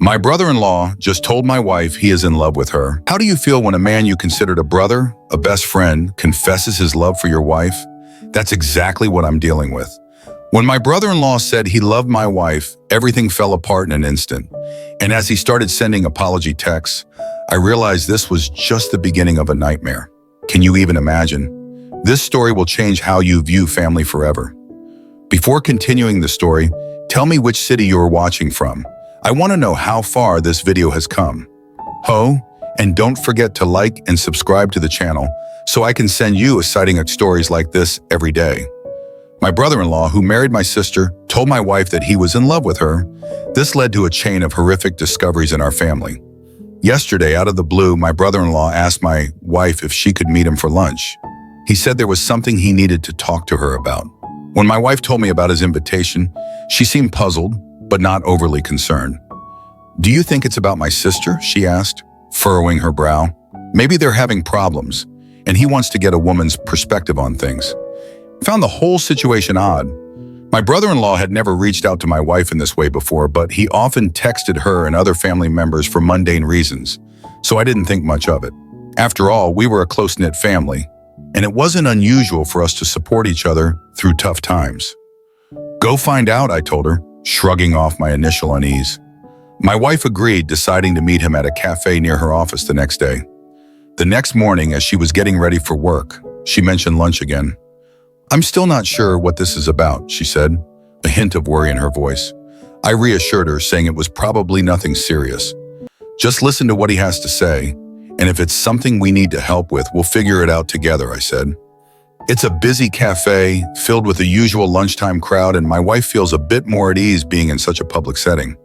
My brother-in-law just told my wife he is in love with her. How do you feel when a man you considered a brother, a best friend, confesses his love for your wife? That's exactly what I'm dealing with. When my brother-in-law said he loved my wife, everything fell apart in an instant. And as he started sending apology texts, I realized this was just the beginning of a nightmare. Can you even imagine? This story will change how you view family forever. Before continuing the story, tell me which city you are watching from. I want to know how far this video has come. And don't forget to like and subscribe to the channel so I can send you exciting stories like this every day. My brother-in-law, who married my sister, told my wife that he was in love with her. This led to a chain of horrific discoveries in our family. Yesterday, out of the blue, my brother-in-law asked my wife if she could meet him for lunch. He said there was something he needed to talk to her about. When my wife told me about his invitation, she seemed puzzled, but not overly concerned. "Do you think it's about my sister?" she asked, furrowing her brow. "Maybe they're having problems, and he wants to get a woman's perspective on things." I found the whole situation odd. My brother-in-law had never reached out to my wife in this way before, but he often texted her and other family members for mundane reasons, so I didn't think much of it. After all, we were a close-knit family, and it wasn't unusual for us to support each other through tough times. "Go find out," I told her, shrugging off my initial unease. My wife agreed, deciding to meet him at a cafe near her office the next day. The next morning, as she was getting ready for work, she mentioned lunch again. "I'm still not sure what this is about," she said, a hint of worry in her voice. I reassured her, saying it was probably nothing serious. "Just listen to what he has to say, and if it's something we need to help with, we'll figure it out together," I said. It's a busy cafe, filled with the usual lunchtime crowd, and my wife feels a bit more at ease being in such a public setting.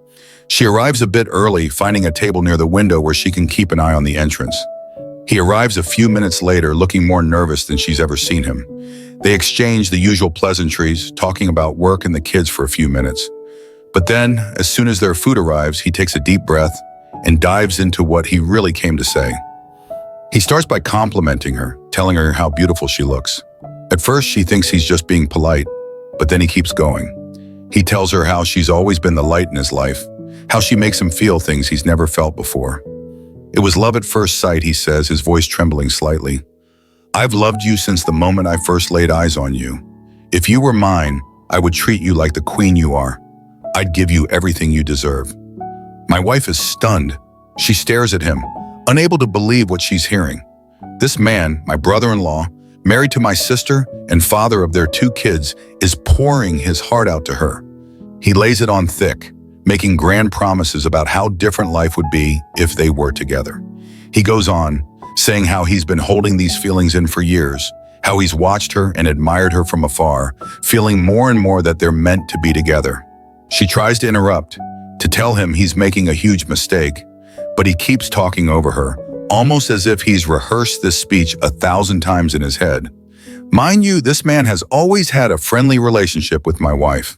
She arrives a bit early, finding a table near the window where she can keep an eye on the entrance. He arrives a few minutes later, looking more nervous than she's ever seen him. They exchange the usual pleasantries, talking about work and the kids for a few minutes. But then, as soon as their food arrives, he takes a deep breath and dives into what he really came to say. He starts by complimenting her, telling her how beautiful she looks. At first, she thinks he's just being polite, but then he keeps going. He tells her how she's always been the light in his life, how she makes him feel things he's never felt before. "It was love at first sight," he says, his voice trembling slightly. "I've loved you since the moment I first laid eyes on you. If you were mine, I would treat you like the queen you are. I'd give you everything you deserve." My wife is stunned. She stares at him, unable to believe what she's hearing. This man, my brother-in-law, married to my sister and father of their 2 kids, is pouring his heart out to her. He lays it on thick, making grand promises about how different life would be if they were together. He goes on, saying how he's been holding these feelings in for years, how he's watched her and admired her from afar, feeling more and more that they're meant to be together. She tries to interrupt, to tell him he's making a huge mistake, but he keeps talking over her, almost as if he's rehearsed this speech 1,000 times in his head. Mind you, this man has always had a friendly relationship with my wife.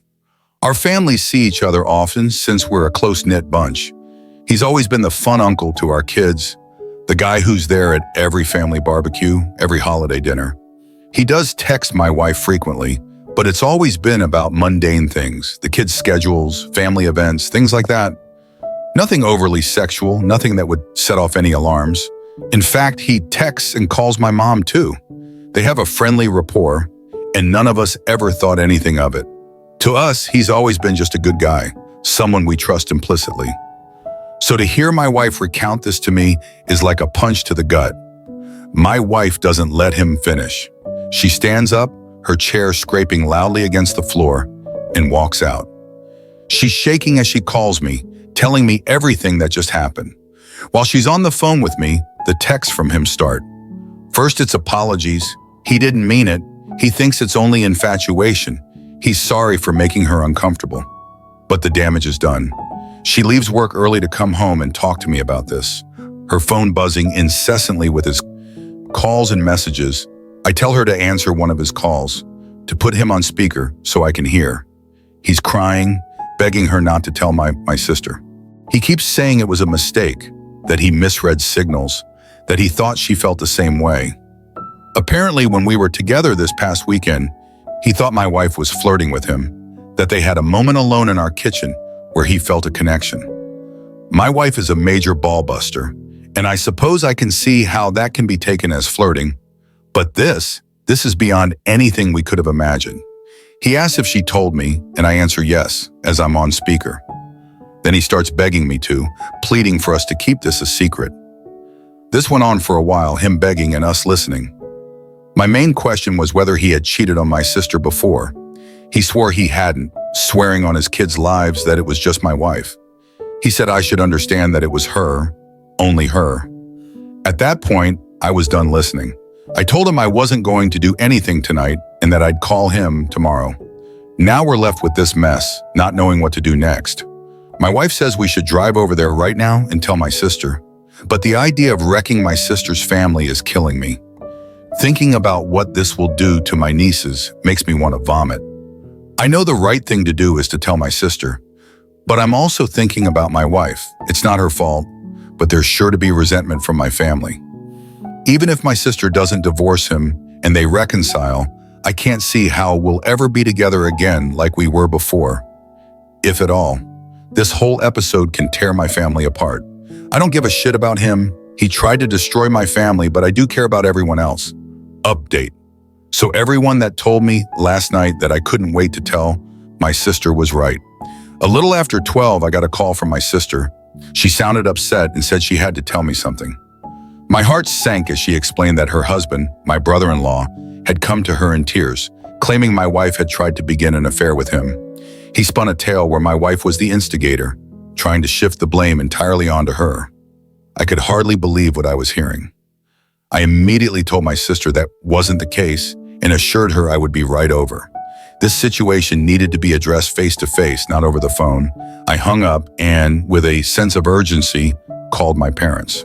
Our families see each other often since we're a close-knit bunch. He's always been the fun uncle to our kids, the guy who's there at every family barbecue, every holiday dinner. He does text my wife frequently, but it's always been about mundane things, the kids' schedules, family events, things like that. Nothing overly sexual, nothing that would set off any alarms. In fact, he texts and calls my mom too. They have a friendly rapport, and none of us ever thought anything of it. To us, he's always been just a good guy, someone we trust implicitly. So to hear my wife recount this to me is like a punch to the gut. My wife doesn't let him finish. She stands up, her chair scraping loudly against the floor, and walks out. She's shaking as she calls me, telling me everything that just happened. While she's on the phone with me, the texts from him start. First, it's apologies. He didn't mean it. He thinks it's only infatuation. He's sorry for making her uncomfortable. But the damage is done. She leaves work early to come home and talk to me about this, her phone buzzing incessantly with his calls and messages. I tell her to answer one of his calls, to put him on speaker so I can hear. He's crying, begging her not to tell my sister. He keeps saying it was a mistake, that he misread signals, that he thought she felt the same way. Apparently, when we were together this past weekend, he thought my wife was flirting with him, that they had a moment alone in our kitchen where he felt a connection. My wife is a major ball buster, and I suppose I can see how that can be taken as flirting. But this is beyond anything we could have imagined. He asks if she told me, and I answer yes, as I'm on speaker. Then he starts begging me to, pleading for us to keep this a secret. This went on for a while, him begging and us listening. My main question was whether he had cheated on my sister before. He swore he hadn't, swearing on his kids' lives that it was just my wife. He said I should understand that it was her, only her. At that point, I was done listening. I told him I wasn't going to do anything tonight and that I'd call him tomorrow. Now we're left with this mess, not knowing what to do next. My wife says we should drive over there right now and tell my sister. But the idea of wrecking my sister's family is killing me. Thinking about what this will do to my nieces makes me want to vomit. I know the right thing to do is to tell my sister, but I'm also thinking about my wife. It's not her fault, but there's sure to be resentment from my family. Even if my sister doesn't divorce him and they reconcile, I can't see how we'll ever be together again like we were before. If at all. This whole episode can tear my family apart. I don't give a shit about him. He tried to destroy my family, but I do care about everyone else. Update. So everyone that told me last night that I couldn't wait to tell, my sister was right. A little after 12, I got a call from my sister. She sounded upset and said she had to tell me something. My heart sank as she explained that her husband, my brother-in-law, had come to her in tears, claiming my wife had tried to begin an affair with him. He spun a tale where my wife was the instigator, trying to shift the blame entirely onto her. I could hardly believe what I was hearing. I immediately told my sister that wasn't the case and assured her I would be right over. This situation needed to be addressed face-to-face, not over the phone. I hung up and, with a sense of urgency, called my parents.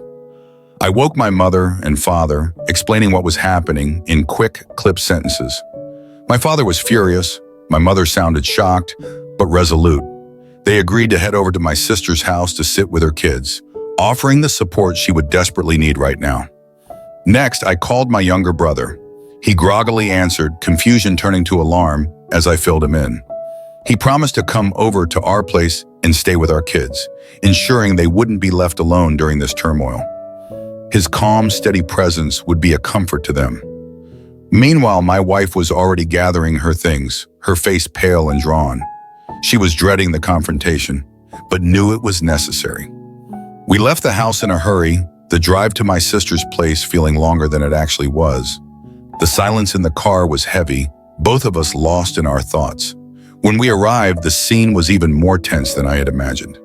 I woke my mother and father, explaining what was happening in quick, clipped sentences. My father was furious. My mother sounded shocked, but resolute. They agreed to head over to my sister's house to sit with her kids, offering the support she would desperately need right now. Next, I called my younger brother. He groggily answered, confusion turning to alarm as I filled him in. He promised to come over to our place and stay with our kids, ensuring they wouldn't be left alone during this turmoil. His calm, steady presence would be a comfort to them. Meanwhile, my wife was already gathering her things, her face pale and drawn. She was dreading the confrontation, but knew it was necessary. We left the house in a hurry, the drive to my sister's place feeling longer than it actually was. The silence in the car was heavy, both of us lost in our thoughts. When we arrived, the scene was even more tense than I had imagined.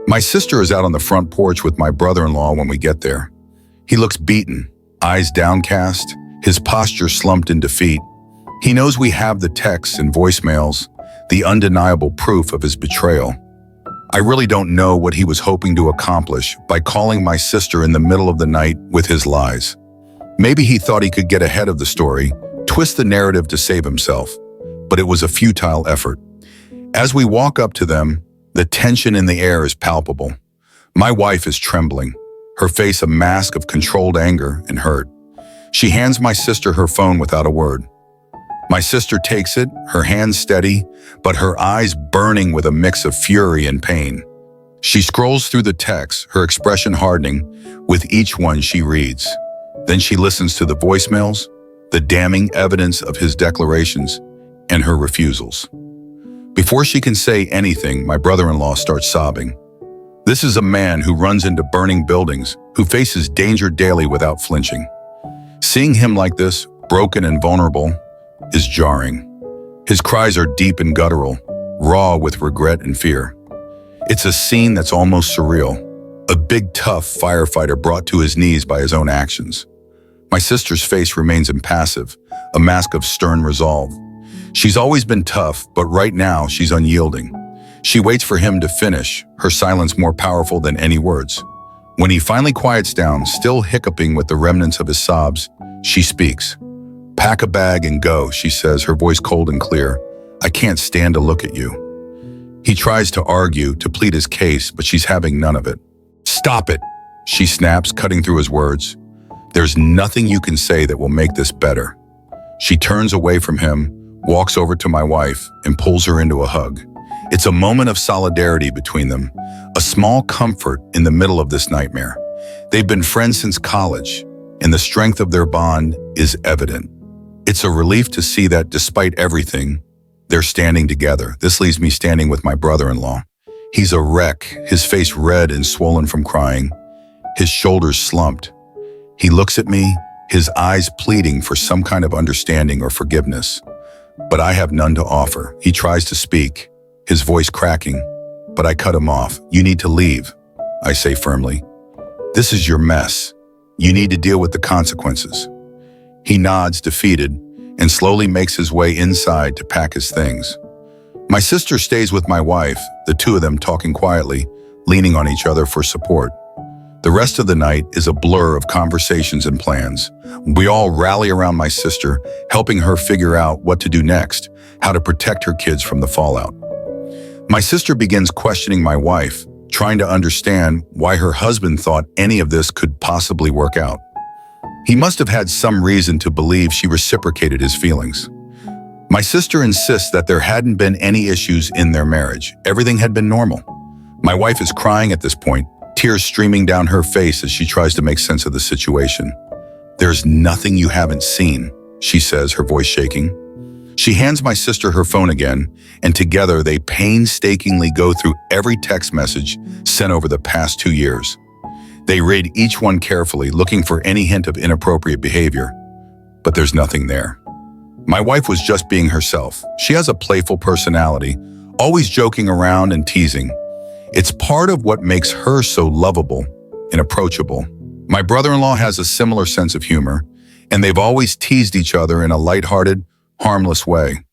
My sister is out on the front porch with my brother-in-law when we get there. He looks beaten, eyes downcast, his posture slumped in defeat. He knows we have the texts and voicemails, the undeniable proof of his betrayal. I really don't know what he was hoping to accomplish by calling my sister in the middle of the night with his lies. Maybe he thought he could get ahead of the story, twist the narrative to save himself, but it was a futile effort. As we walk up to them, the tension in the air is palpable. My wife is trembling, her face a mask of controlled anger and hurt. She hands my sister her phone without a word. My sister takes it, her hands steady, but her eyes burning with a mix of fury and pain. She scrolls through the text, her expression hardening with each one she reads. Then she listens to the voicemails, the damning evidence of his declarations, and her refusals. Before she can say anything, my brother-in-law starts sobbing. This is a man who runs into burning buildings, who faces danger daily without flinching. Seeing him like this, broken and vulnerable, is jarring. His cries are deep and guttural, raw with regret and fear. It's a scene that's almost surreal. A big, tough firefighter brought to his knees by his own actions. My sister's face remains impassive, a mask of stern resolve. She's always been tough, but right now she's unyielding. She waits for him to finish, her silence more powerful than any words. When he finally quiets down, still hiccuping with the remnants of his sobs, she speaks. "Pack a bag and go," she says, her voice cold and clear. "I can't stand to look at you." He tries to argue, to plead his case, but she's having none of it. "Stop it," she snaps, cutting through his words. "There's nothing you can say that will make this better." She turns away from him, walks over to my wife, and pulls her into a hug. It's a moment of solidarity between them, a small comfort in the middle of this nightmare. They've been friends since college, and the strength of their bond is evident. It's a relief to see that despite everything, they're standing together. This leaves me standing with my brother-in-law. He's a wreck, his face red and swollen from crying, his shoulders slumped. He looks at me, his eyes pleading for some kind of understanding or forgiveness. But I have none to offer. He tries to speak, his voice cracking, but I cut him off. You need to leave, I say firmly. This is your mess. You need to deal with the consequences. He nods, defeated, and slowly makes his way inside to pack his things. My sister stays with my wife, the two of them talking quietly, leaning on each other for support. The rest of the night is a blur of conversations and plans. We all rally around my sister, helping her figure out what to do next, how to protect her kids from the fallout. My sister begins questioning my wife, trying to understand why her husband thought any of this could possibly work out. He must have had some reason to believe she reciprocated his feelings. My sister insists that there hadn't been any issues in their marriage. Everything had been normal. My wife is crying at this point, tears streaming down her face as she tries to make sense of the situation. There's nothing you haven't seen, she says, her voice shaking. She hands my sister her phone again, and together they painstakingly go through every text message sent over the past 2 years. They read each one carefully, looking for any hint of inappropriate behavior, but there's nothing there. My wife was just being herself. She has a playful personality, always joking around and teasing. It's part of what makes her so lovable and approachable. My brother-in-law has a similar sense of humor, and they've always teased each other in a lighthearted, harmless way.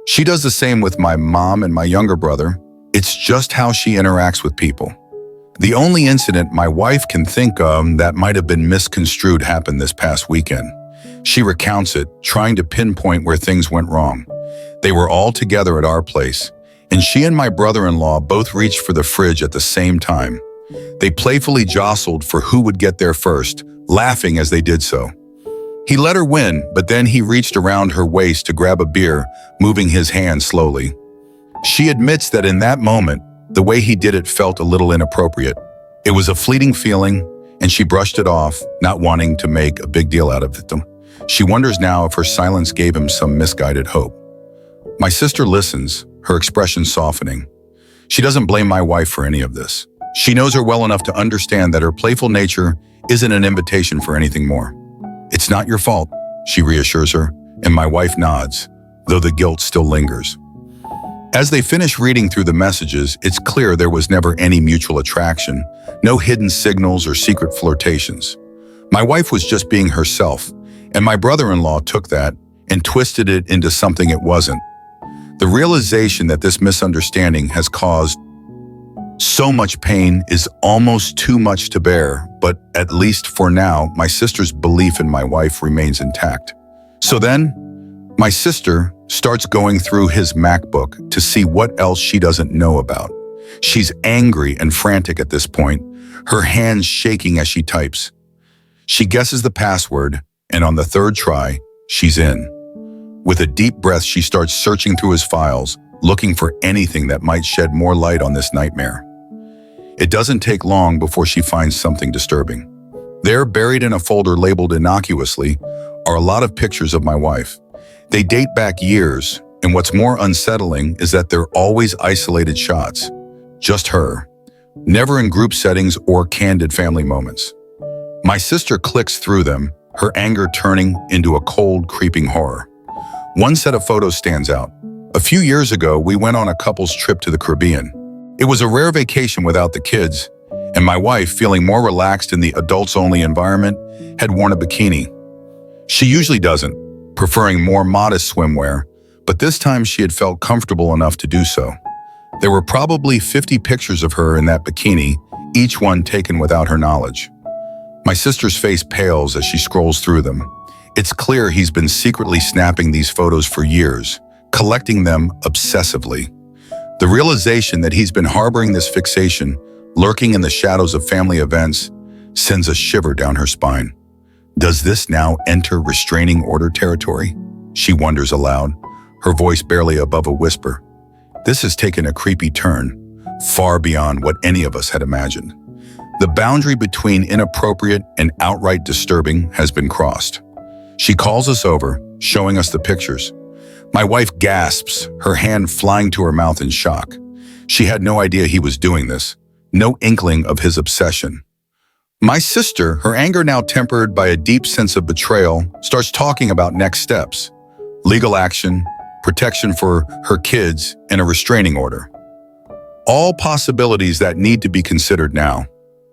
She does the same with my mom and my younger brother. It's just how she interacts with people. The only incident my wife can think of that might have been misconstrued happened this past weekend. She recounts it, trying to pinpoint where things went wrong. They were all together at our place, and she and my brother-in-law both reached for the fridge at the same time. They playfully jostled for who would get there first, laughing as they did so. He let her win, but then he reached around her waist to grab a beer, moving his hand slowly. She admits that in that moment, the way he did it felt a little inappropriate. It was a fleeting feeling, and she brushed it off, not wanting to make a big deal out of it. She wonders now if her silence gave him some misguided hope. My sister listens, her expression softening. She doesn't blame my wife for any of this. She knows her well enough to understand that her playful nature isn't an invitation for anything more. It's not your fault, she reassures her, and my wife nods, though the guilt still lingers. As they finish reading through the messages, it's clear there was never any mutual attraction, no hidden signals or secret flirtations. My wife was just being herself, and my brother-in-law took that and twisted it into something it wasn't. The realization that this misunderstanding has caused so much pain is almost too much to bear, but at least for now, my sister's belief in my wife remains intact. So then, my sister starts going through his MacBook to see what else she doesn't know about. She's angry and frantic at this point, her hands shaking as she types. She guesses the password, and on the third try, she's in. With a deep breath, she starts searching through his files, looking for anything that might shed more light on this nightmare. It doesn't take long before she finds something disturbing. There, buried in a folder labeled innocuously, are a lot of pictures of my wife. They date back years, and what's more unsettling is that they're always isolated shots. Just her. Never in group settings or candid family moments. My sister clicks through them, her anger turning into a cold, creeping horror. One set of photos stands out. A few years ago, we went on a couple's trip to the Caribbean. It was a rare vacation without the kids, and my wife, feeling more relaxed in the adults-only environment, had worn a bikini. She usually doesn't, preferring more modest swimwear, but this time she had felt comfortable enough to do so. There were probably 50 pictures of her in that bikini, each one taken without her knowledge. My sister's face pales as she scrolls through them. It's clear he's been secretly snapping these photos for years, collecting them obsessively. The realization that he's been harboring this fixation, lurking in the shadows of family events, sends a shiver down her spine. Does this now enter restraining order territory? She wonders aloud, her voice barely above a whisper. This has taken a creepy turn, far beyond what any of us had imagined. The boundary between inappropriate and outright disturbing has been crossed. She calls us over, showing us the pictures. My wife gasps, her hand flying to her mouth in shock. She had no idea he was doing this, no inkling of his obsession. My sister, her anger now tempered by a deep sense of betrayal, starts talking about next steps: legal action, protection for her kids, and a restraining order. All possibilities that need to be considered now.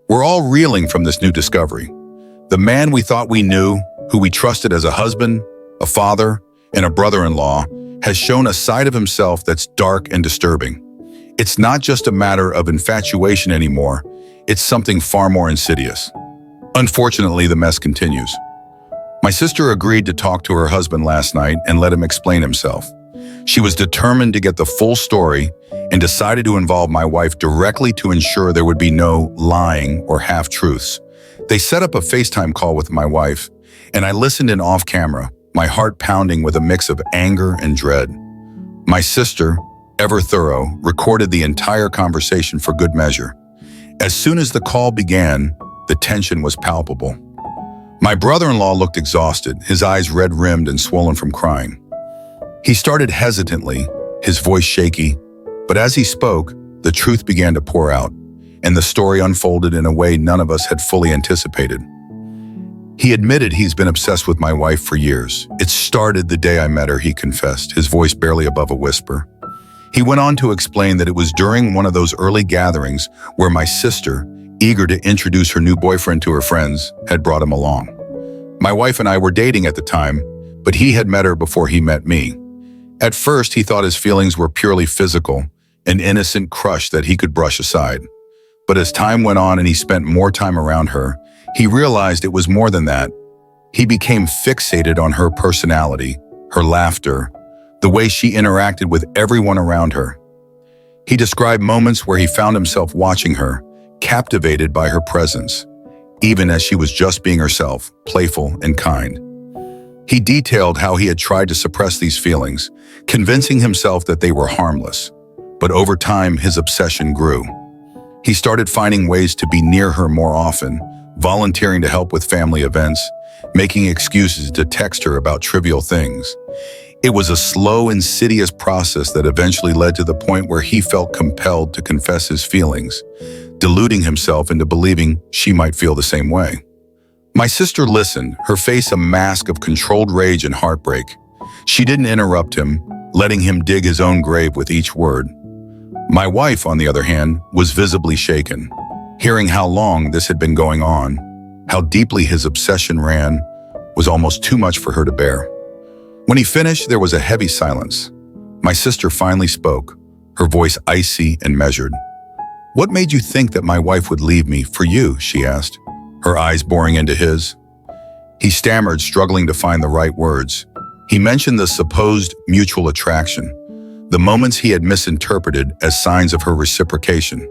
We're all reeling from this new discovery. The man we thought we knew, who we trusted as a husband, a father, and a brother-in-law, has shown a side of himself that's dark and disturbing. It's not just a matter of infatuation anymore, it's something far more insidious. Unfortunately, the mess continues. My sister agreed to talk to her husband last night and let him explain himself. She was determined to get the full story and decided to involve my wife directly to ensure there would be no lying or half-truths. They set up a FaceTime call with my wife, and I listened in off-camera, my heart pounding with a mix of anger and dread. My sister, ever thorough, recorded the entire conversation for good measure. As soon as the call began, the tension was palpable. My brother-in-law looked exhausted, his eyes red-rimmed and swollen from crying. He started hesitantly, his voice shaky, but as he spoke, the truth began to pour out, and the story unfolded in a way none of us had fully anticipated. He admitted he's been obsessed with my wife for years. It started the day I met her, he confessed, his voice barely above a whisper. He went on to explain that it was during one of those early gatherings where my sister, eager to introduce her new boyfriend to her friends, had brought him along. My wife and I were dating at the time, but he had met her before he met me. At first, he thought his feelings were purely physical, an innocent crush that he could brush aside. But as time went on and he spent more time around her, he realized it was more than that. He became fixated on her personality, her laughter, the way she interacted with everyone around her. He described moments where he found himself watching her, captivated by her presence, even as she was just being herself, playful and kind. He detailed how he had tried to suppress these feelings, convincing himself that they were harmless. But over time, his obsession grew. He started finding ways to be near her more often, volunteering to help with family events, making excuses to text her about trivial things. It was a slow, insidious process that eventually led to the point where he felt compelled to confess his feelings, deluding himself into believing she might feel the same way. My sister listened, her face a mask of controlled rage and heartbreak. She didn't interrupt him, letting him dig his own grave with each word. My wife, on the other hand, was visibly shaken. Hearing how long this had been going on, how deeply his obsession ran, was almost too much for her to bear. When he finished, there was a heavy silence. My sister finally spoke, her voice icy and measured. "What made you think that my wife would leave me for you?" she asked, her eyes boring into his. He stammered, struggling to find the right words. He mentioned the supposed mutual attraction, the moments he had misinterpreted as signs of her reciprocation.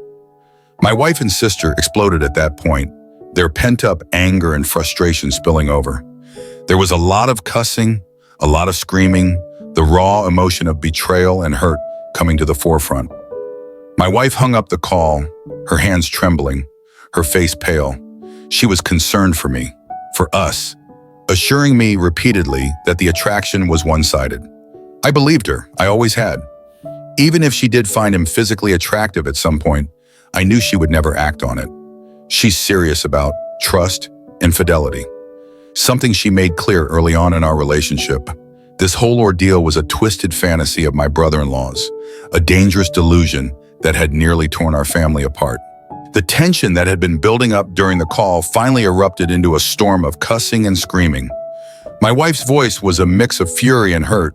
My wife and sister exploded at that point, their pent-up anger and frustration spilling over. There was a lot of cussing, a lot of screaming, the raw emotion of betrayal and hurt coming to the forefront. My wife hung up the call, her hands trembling, her face pale. She was concerned for me, for us, assuring me repeatedly that the attraction was one-sided. I believed her, I always had. Even if she did find him physically attractive at some point, I knew she would never act on it. She's serious about trust and fidelity, something she made clear early on in our relationship. This whole ordeal was a twisted fantasy of my brother-in-law's, a dangerous delusion that had nearly torn our family apart. The tension that had been building up during the call finally erupted into a storm of cussing and screaming. My wife's voice was a mix of fury and hurt,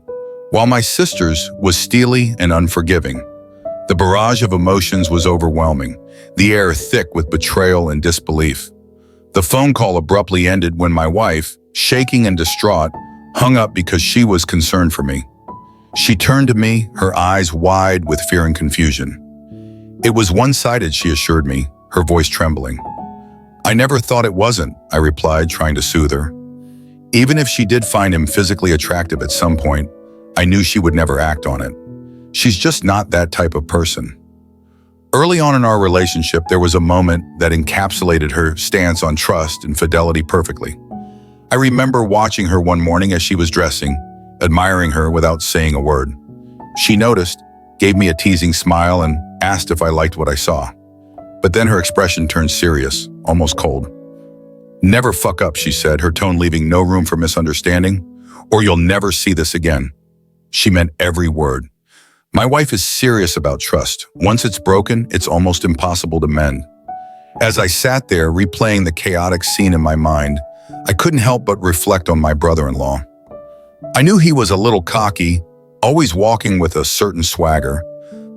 while my sister's was steely and unforgiving. The barrage of emotions was overwhelming, the air thick with betrayal and disbelief. The phone call abruptly ended when my wife, shaking and distraught, hung up because she was concerned for me. She turned to me, her eyes wide with fear and confusion. "It was one-sided," she assured me, her voice trembling. "I never thought it wasn't," I replied, trying to soothe her. Even if she did find him physically attractive at some point, I knew she would never act on it. She's just not that type of person. Early on in our relationship, there was a moment that encapsulated her stance on trust and fidelity perfectly. I remember watching her one morning as she was dressing, admiring her without saying a word. She noticed, gave me a teasing smile, and asked if I liked what I saw. But then her expression turned serious, almost cold. "Never fuck up," she said, her tone leaving no room for misunderstanding, "or you'll never see this again." She meant every word. My wife is serious about trust. Once it's broken, it's almost impossible to mend. As I sat there replaying the chaotic scene in my mind, I couldn't help but reflect on my brother-in-law. I knew he was a little cocky, always walking with a certain swagger,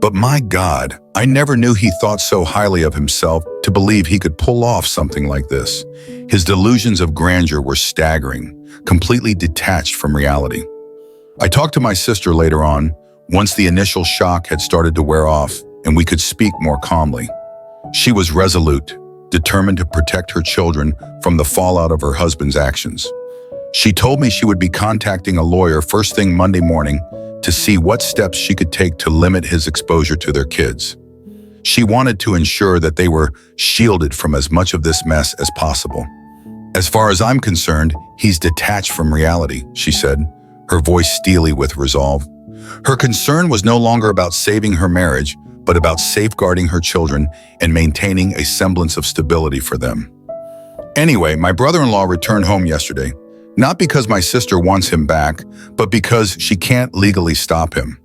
but my God, I never knew he thought so highly of himself to believe he could pull off something like this. His delusions of grandeur were staggering, completely detached from reality. I talked to my sister later on, once the initial shock had started to wear off and we could speak more calmly. She was resolute, determined to protect her children from the fallout of her husband's actions. She told me she would be contacting a lawyer first thing Monday morning to see what steps she could take to limit his exposure to their kids. She wanted to ensure that they were shielded from as much of this mess as possible. "As far as I'm concerned, he's detached from reality," she said, her voice steely with resolve. Her concern was no longer about saving her marriage, but about safeguarding her children and maintaining a semblance of stability for them. Anyway, my brother-in-law returned home yesterday, not because my sister wants him back, but because she can't legally stop him.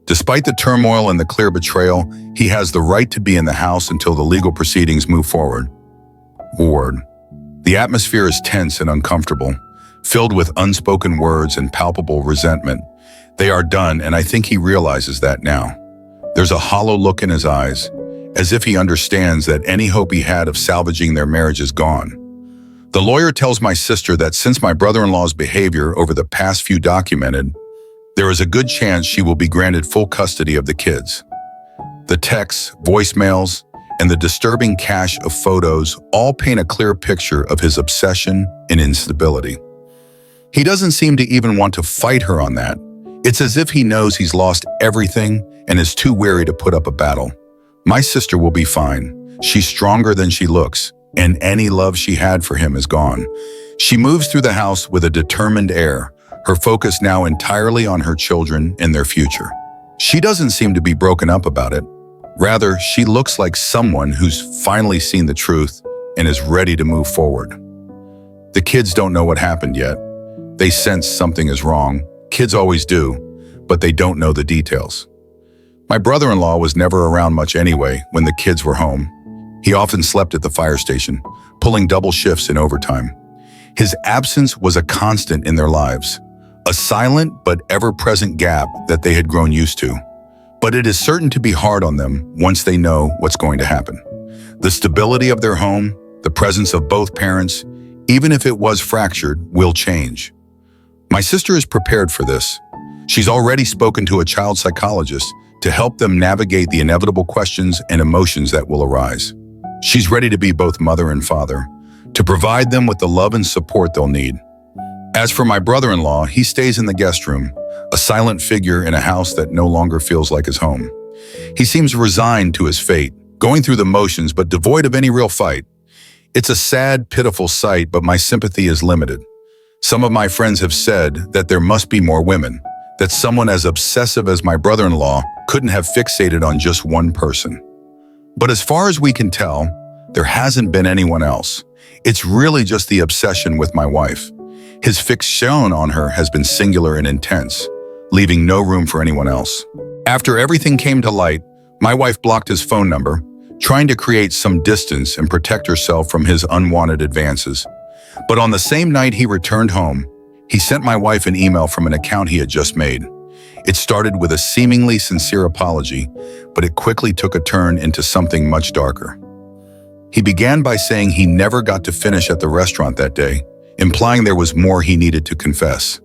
Despite the turmoil and the clear betrayal, he has the right to be in the house until the legal proceedings move forward. Ward. The atmosphere is tense and uncomfortable, filled with unspoken words and palpable resentment. They are done, and I think he realizes that now. There's a hollow look in his eyes, as if he understands that any hope he had of salvaging their marriage is gone. The lawyer tells my sister that since my brother-in-law's behavior over the past few documented, there is a good chance she will be granted full custody of the kids. The texts, voicemails, and the disturbing cache of photos all paint a clear picture of his obsession and instability. He doesn't seem to even want to fight her on that. It's as if he knows he's lost everything and is too weary to put up a battle. My sister will be fine. She's stronger than she looks, and any love she had for him is gone. She moves through the house with a determined air, her focus now entirely on her children and their future. She doesn't seem to be broken up about it. Rather, she looks like someone who's finally seen the truth and is ready to move forward. The kids don't know what happened yet. They sense something is wrong. Kids always do, but they don't know the details. My brother-in-law was never around much anyway when the kids were home. He often slept at the fire station, pulling double shifts in overtime. His absence was a constant in their lives, a silent but ever-present gap that they had grown used to. But it is certain to be hard on them once they know what's going to happen. The stability of their home, the presence of both parents, even if it was fractured, will change. My sister is prepared for this. She's already spoken to a child psychologist to help them navigate the inevitable questions and emotions that will arise. She's ready to be both mother and father, to provide them with the love and support they'll need. As for my brother-in-law, he stays in the guest room, a silent figure in a house that no longer feels like his home. He seems resigned to his fate, going through the motions but devoid of any real fight. It's a sad, pitiful sight, but my sympathy is limited. Some of my friends have said that there must be more women, that someone as obsessive as my brother-in-law couldn't have fixated on just one person. But as far as we can tell, there hasn't been anyone else. It's really just the obsession with my wife. His fixation on her has been singular and intense, leaving no room for anyone else. After everything came to light, my wife blocked his phone number, trying to create some distance and protect herself from his unwanted advances. But on the same night he returned home, he sent my wife an email from an account he had just made. It started with a seemingly sincere apology, but it quickly took a turn into something much darker. He began by saying he never got to finish at the restaurant that day, implying there was more he needed to confess.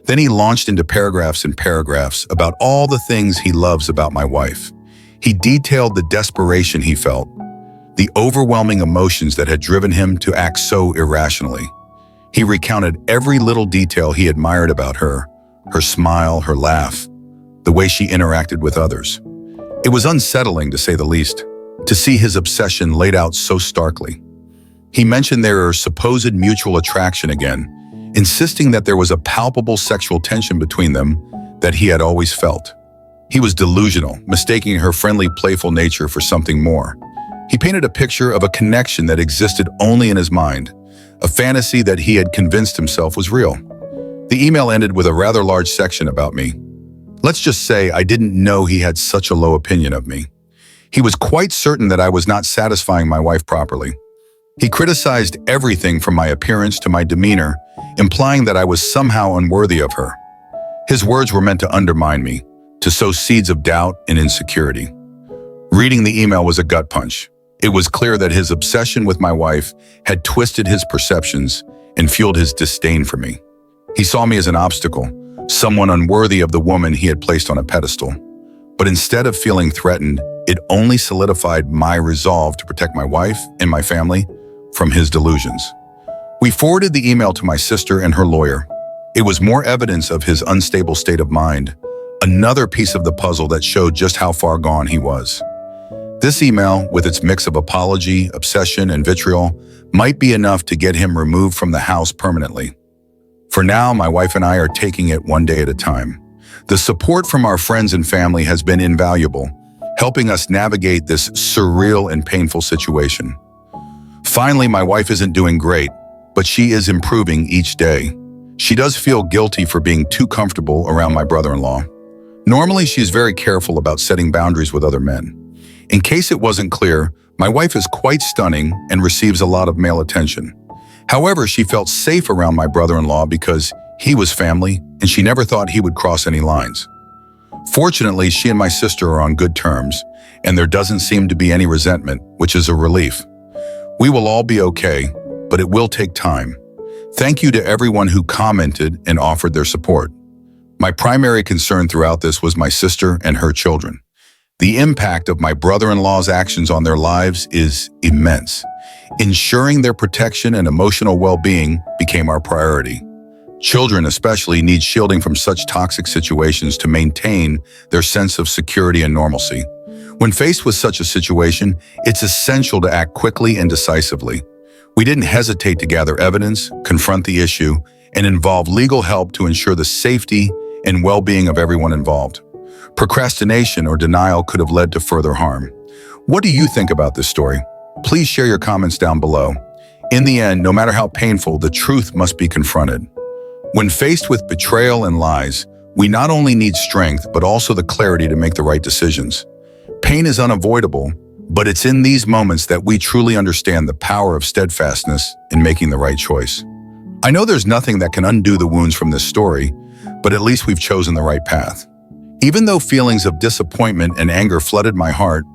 Then he launched into paragraphs and paragraphs about all the things he loves about my wife. He detailed the desperation he felt, the overwhelming emotions that had driven him to act so irrationally. He recounted every little detail he admired about her, her smile, her laugh. the way she interacted with others. It was unsettling, to say the least, to see his obsession laid out so starkly. He mentioned their supposed mutual attraction again, insisting that there was a palpable sexual tension between them that he had always felt. He was delusional, mistaking her friendly, playful nature for something more. He painted a picture of a connection that existed only in his mind, a fantasy that he had convinced himself was real. The email ended with a rather large section about me. Let's just say I didn't know he had such a low opinion of me. He was quite certain that I was not satisfying my wife properly. He criticized everything from my appearance to my demeanor, implying that I was somehow unworthy of her. His words were meant to undermine me, to sow seeds of doubt and insecurity. Reading the email was a gut punch. It was clear that his obsession with my wife had twisted his perceptions and fueled his disdain for me. He saw me as an obstacle, someone unworthy of the woman he had placed on a pedestal. But instead of feeling threatened, it only solidified my resolve to protect my wife and my family from his delusions. We forwarded the email to my sister and her lawyer. It was more evidence of his unstable state of mind, another piece of the puzzle that showed just how far gone he was. This email, with its mix of apology, obsession, and vitriol, might be enough to get him removed from the house permanently. For now, my wife and I are taking it one day at a time. The support from our friends and family has been invaluable, helping us navigate this surreal and painful situation. Finally, my wife isn't doing great, but she is improving each day. She does feel guilty for being too comfortable around my brother-in-law. Normally, she is very careful about setting boundaries with other men. In case it wasn't clear, my wife is quite stunning and receives a lot of male attention. However, she felt safe around my brother-in-law because he was family and she never thought he would cross any lines. Fortunately, she and my sister are on good terms, and there doesn't seem to be any resentment, which is a relief. We will all be okay, but it will take time. Thank you to everyone who commented and offered their support. My primary concern throughout this was my sister and her children. The impact of my brother-in-law's actions on their lives is immense. Ensuring their protection and emotional well-being became our priority. Children especially need shielding from such toxic situations to maintain their sense of security and normalcy. When faced with such a situation, it's essential to act quickly and decisively. We didn't hesitate to gather evidence, confront the issue, and involve legal help to ensure the safety and well-being of everyone involved. Procrastination or denial could have led to further harm. What do you think about this story? Please share your comments down below. In the end, no matter how painful, the truth must be confronted. When faced with betrayal and lies, we not only need strength, but also the clarity to make the right decisions. Pain is unavoidable, but it's in these moments that we truly understand the power of steadfastness in making the right choice. I know there's nothing that can undo the wounds from this story, but at least we've chosen the right path. Even though feelings of disappointment and anger flooded my heart,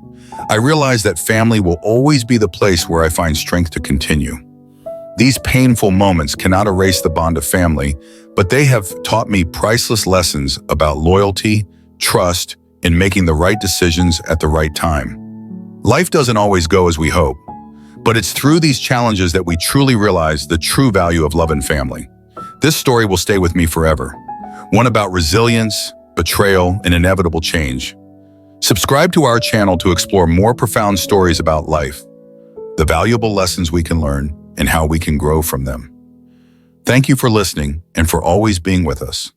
I realized that family will always be the place where I find strength to continue. These painful moments cannot erase the bond of family, but they have taught me priceless lessons about loyalty, trust, and making the right decisions at the right time. Life doesn't always go as we hope, but it's through these challenges that we truly realize the true value of love and family. This story will stay with me forever, one about resilience, betrayal, and inevitable change. Subscribe to our channel to explore more profound stories about life, the valuable lessons we can learn, and how we can grow from them. Thank you for listening and for always being with us.